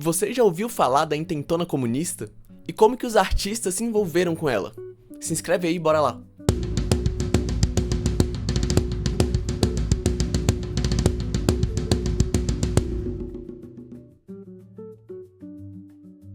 Você já ouviu falar da intentona comunista? E como que os artistas se envolveram com ela? Se inscreve aí, bora lá!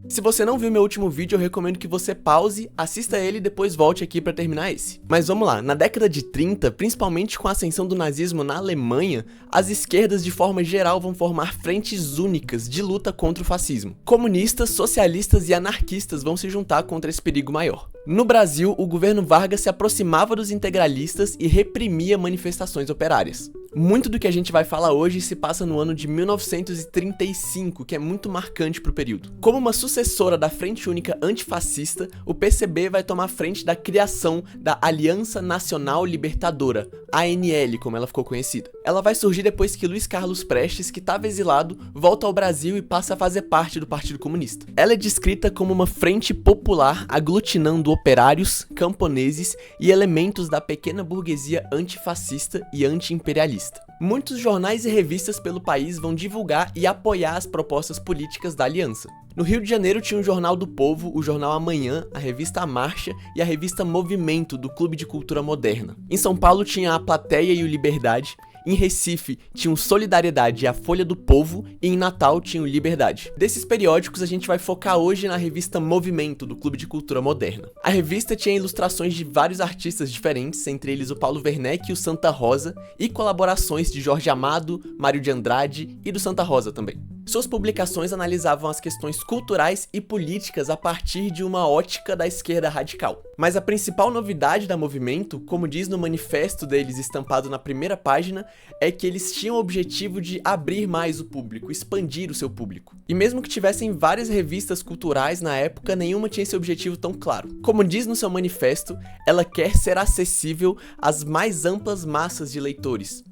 Se você não viu meu último vídeo, eu recomendo que você pause, assista ele e depois volte aqui pra terminar esse. Mas vamos lá, na década de 30, principalmente com a ascensão do nazismo na Alemanha, as esquerdas de forma geral vão formar frentes únicas de luta contra o fascismo. Comunistas, socialistas e anarquistas vão se juntar contra esse perigo maior. No Brasil, o governo Vargas se aproximava dos integralistas e reprimia manifestações operárias. Muito do que a gente vai falar hoje se passa no ano de 1935, que é muito marcante para o período. Como uma sucessora da Frente Única Antifascista, o PCB vai tomar frente da criação da Aliança Nacional Libertadora, ANL, como ela ficou conhecida. Ela vai surgir depois que Luiz Carlos Prestes, que estava exilado, volta ao Brasil e passa a fazer parte do Partido Comunista. Ela é descrita como uma frente popular aglutinando operários, camponeses e elementos da pequena burguesia antifascista e anti-imperialista. Muitos jornais e revistas pelo país vão divulgar e apoiar as propostas políticas da aliança. No Rio de Janeiro tinha o Jornal do Povo, o Jornal Amanhã, a revista A Marcha e a revista Movimento, do Clube de Cultura Moderna. Em São Paulo tinha a Plateia e o Liberdade. Em Recife tinha o Solidariedade e a Folha do Povo, e em Natal tinha o Liberdade. Desses periódicos a gente vai focar hoje na revista Movimento, do Clube de Cultura Moderna. A revista tinha ilustrações de vários artistas diferentes, entre eles o Paulo Werneck e o Santa Rosa, e colaborações de Jorge Amado, Mário de Andrade e do Santa Rosa também. Suas publicações analisavam as questões culturais e políticas a partir de uma ótica da esquerda radical. Mas a principal novidade da Movimento, como diz no manifesto deles estampado na primeira página, é que eles tinham o objetivo de abrir mais o público, expandir o seu público. E mesmo que tivessem várias revistas culturais na época, nenhuma tinha esse objetivo tão claro. Como diz no seu manifesto, ela quer ser acessível às mais amplas massas de leitores.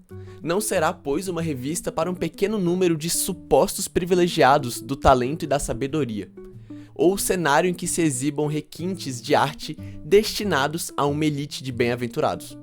Não será, pois, uma revista para um pequeno número de supostos privilegiados do talento e da sabedoria, ou cenário em que se exibam requintes de arte destinados a uma elite de bem-aventurados.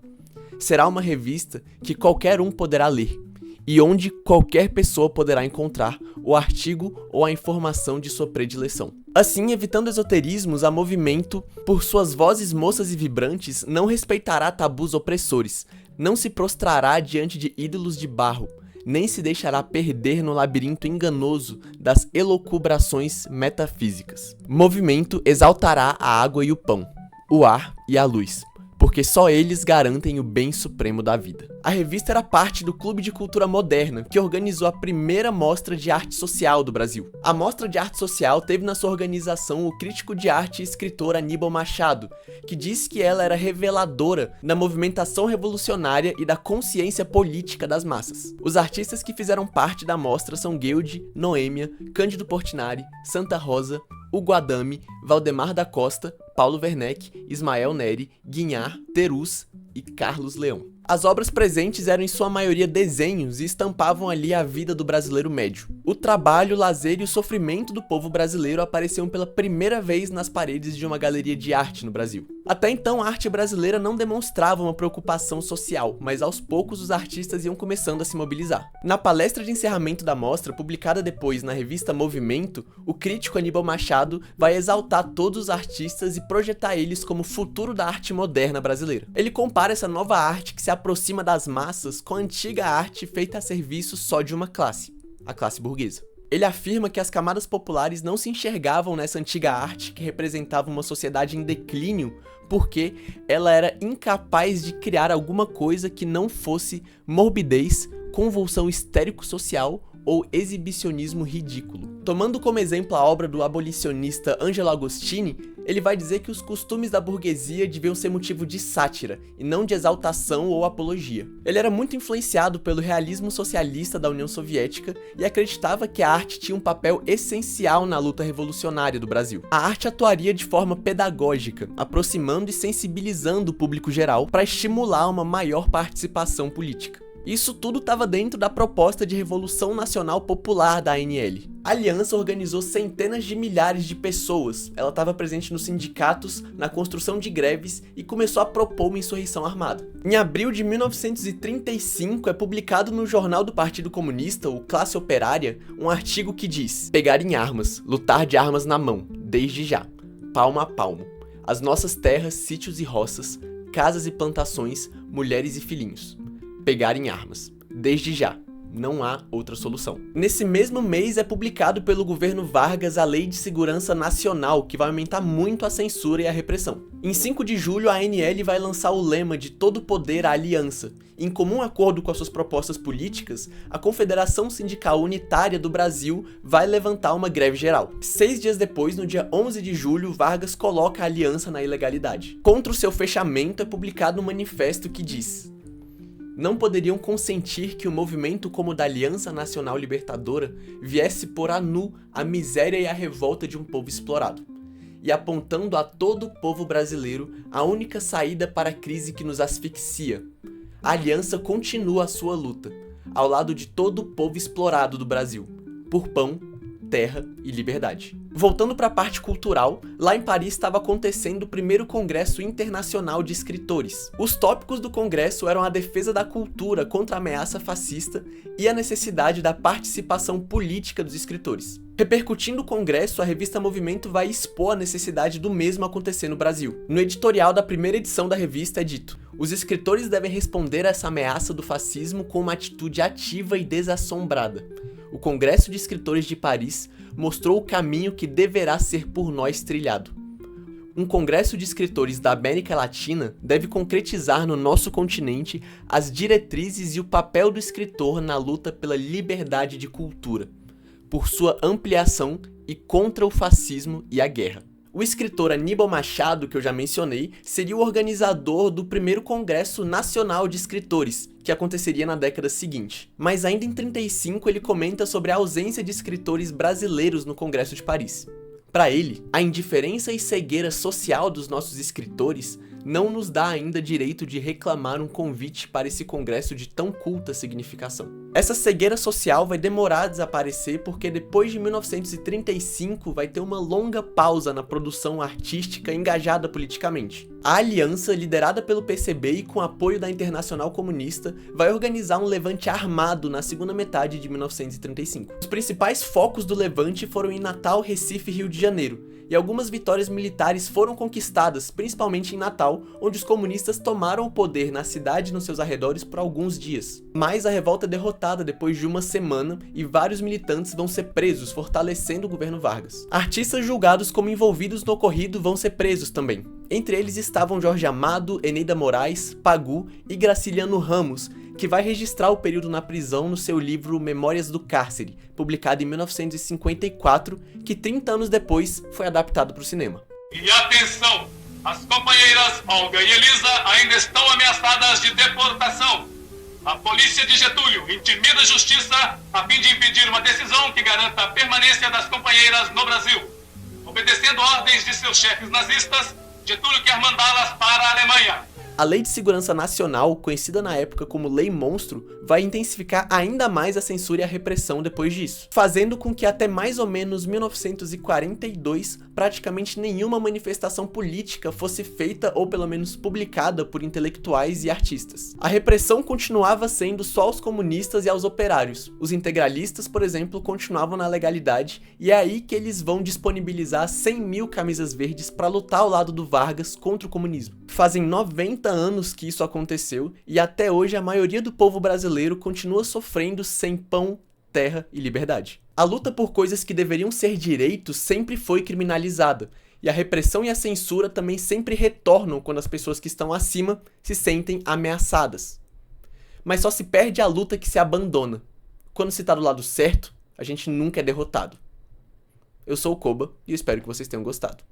Será uma revista que qualquer um poderá ler, e onde qualquer pessoa poderá encontrar o artigo ou a informação de sua predileção. Assim, evitando esoterismos, a Movimento, por suas vozes moças e vibrantes, não respeitará tabus opressores, não se prostrará diante de ídolos de barro, nem se deixará perder no labirinto enganoso das elucubrações metafísicas. Movimento exaltará a água e o pão, o ar e a luz, porque só eles garantem o bem supremo da vida. A revista era parte do Clube de Cultura Moderna, que organizou a primeira mostra de arte social do Brasil. A mostra de arte social teve na sua organização o crítico de arte e escritor Aníbal Machado, que disse que ela era reveladora da movimentação revolucionária e da consciência política das massas. Os artistas que fizeram parte da mostra são Guilde, Noêmia, Cândido Portinari, Santa Rosa, Hugo Adame, Valdemar da Costa, Paulo Werneck, Ismael Neri, Guinhar, Terus e Carlos Leão. As obras presentes eram em sua maioria desenhos e estampavam ali a vida do brasileiro médio. O trabalho, o lazer e o sofrimento do povo brasileiro apareciam pela primeira vez nas paredes de uma galeria de arte no Brasil. Até então, a arte brasileira não demonstrava uma preocupação social, mas aos poucos os artistas iam começando a se mobilizar. Na palestra de encerramento da mostra, publicada depois na revista Movimento, o crítico Aníbal Machado vai exaltar todos os artistas e projetar eles como o futuro da arte moderna brasileira. Ele compara essa nova arte que se aproxima das massas com a antiga arte feita a serviço só de uma classe, a classe burguesa. Ele afirma que as camadas populares não se enxergavam nessa antiga arte que representava uma sociedade em declínio porque ela era incapaz de criar alguma coisa que não fosse morbidez, convulsão histérico-social ou exibicionismo ridículo. Tomando como exemplo a obra do abolicionista Angelo Agostini, ele vai dizer que os costumes da burguesia deviam ser motivo de sátira, e não de exaltação ou apologia. Ele era muito influenciado pelo realismo socialista da União Soviética e acreditava que a arte tinha um papel essencial na luta revolucionária do Brasil. A arte atuaria de forma pedagógica, aproximando e sensibilizando o público geral para estimular uma maior participação política. Isso tudo estava dentro da proposta de Revolução Nacional Popular da ANL. A aliança organizou centenas de milhares de pessoas, ela estava presente nos sindicatos, na construção de greves e começou a propor uma insurreição armada. Em abril de 1935 é publicado no Jornal do Partido Comunista, o Classe Operária, um artigo que diz: pegar em armas, lutar de armas na mão, desde já, palmo a palmo, as nossas terras, sítios e roças, casas e plantações, mulheres e filhinhos. Pegar em armas, desde já, não há outra solução. Nesse mesmo mês é publicado pelo governo Vargas a Lei de Segurança Nacional, que vai aumentar muito a censura e a repressão. Em 5 de julho, a ANL vai lançar o lema de todo poder à aliança. Em comum acordo com as suas propostas políticas, a Confederação Sindical Unitária do Brasil vai levantar uma greve geral. 6 dias depois, no dia 11 de julho, Vargas coloca a aliança na ilegalidade. Contra o seu fechamento é publicado um manifesto que diz: não poderiam consentir que um movimento como o da Aliança Nacional Libertadora viesse pôr a nu a miséria e a revolta de um povo explorado, e apontando a todo o povo brasileiro a única saída para a crise que nos asfixia. A Aliança continua a sua luta, ao lado de todo o povo explorado do Brasil, por pão, terra e liberdade. Voltando para a parte cultural, lá em Paris estava acontecendo o primeiro Congresso Internacional de Escritores. Os tópicos do congresso eram a defesa da cultura contra a ameaça fascista e a necessidade da participação política dos escritores. Repercutindo o congresso, a revista Movimento vai expor a necessidade do mesmo acontecer no Brasil. No editorial da primeira edição da revista é dito: os escritores devem responder a essa ameaça do fascismo com uma atitude ativa e desassombrada. O Congresso de Escritores de Paris mostrou o caminho que deverá ser por nós trilhado. Um congresso de escritores da América Latina deve concretizar no nosso continente as diretrizes e o papel do escritor na luta pela liberdade de cultura, por sua ampliação e contra o fascismo e a guerra. O escritor Aníbal Machado, que eu já mencionei, seria o organizador do primeiro Congresso Nacional de Escritores, que aconteceria na década seguinte. Mas ainda em 1935 ele comenta sobre a ausência de escritores brasileiros no Congresso de Paris. Para ele, a indiferença e cegueira social dos nossos escritores não nos dá ainda direito de reclamar um convite para esse congresso de tão culta significação. Essa cegueira social vai demorar a desaparecer porque depois de 1935 vai ter uma longa pausa na produção artística engajada politicamente. A aliança, liderada pelo PCB e com apoio da Internacional Comunista, vai organizar um levante armado na segunda metade de 1935. Os principais focos do levante foram em Natal, Recife e Rio de Janeiro, e algumas vitórias militares foram conquistadas, principalmente em Natal, onde os comunistas tomaram o poder na cidade e nos seus arredores por alguns dias. Mas a revolta é derrotada depois de uma semana e vários militantes vão ser presos, fortalecendo o governo Vargas. Artistas julgados como envolvidos no ocorrido vão ser presos também. Entre eles estavam Jorge Amado, Eneida Moraes, Pagu e Graciliano Ramos, que vai registrar o período na prisão no seu livro Memórias do Cárcere, publicado em 1954, que 30 anos depois foi adaptado para o cinema. E atenção! As companheiras Olga e Elisa ainda estão ameaçadas de deportação. A polícia de Getúlio intimida a justiça a fim de impedir uma decisão que garanta a permanência das companheiras no Brasil. Obedecendo ordens de seus chefes nazistas, Getúlio quer mandá-las para a Alemanha. A Lei de Segurança Nacional, conhecida na época como Lei Monstro, vai intensificar ainda mais a censura e a repressão depois disso, fazendo com que até mais ou menos 1942 praticamente nenhuma manifestação política fosse feita ou pelo menos publicada por intelectuais e artistas. A repressão continuava sendo só aos comunistas e aos operários. Os integralistas, por exemplo, continuavam na legalidade e é aí que eles vão disponibilizar 100 mil camisas verdes para lutar ao lado do Vargas contra o comunismo. Fazem 90 anos que isso aconteceu e até hoje a maioria do povo brasileiro continua sofrendo sem pão, terra e liberdade. A luta por coisas que deveriam ser direitos sempre foi criminalizada, e a repressão e a censura também sempre retornam quando as pessoas que estão acima se sentem ameaçadas. Mas só se perde a luta que se abandona. Quando se está do lado certo, a gente nunca é derrotado. Eu sou o Koba e espero que vocês tenham gostado.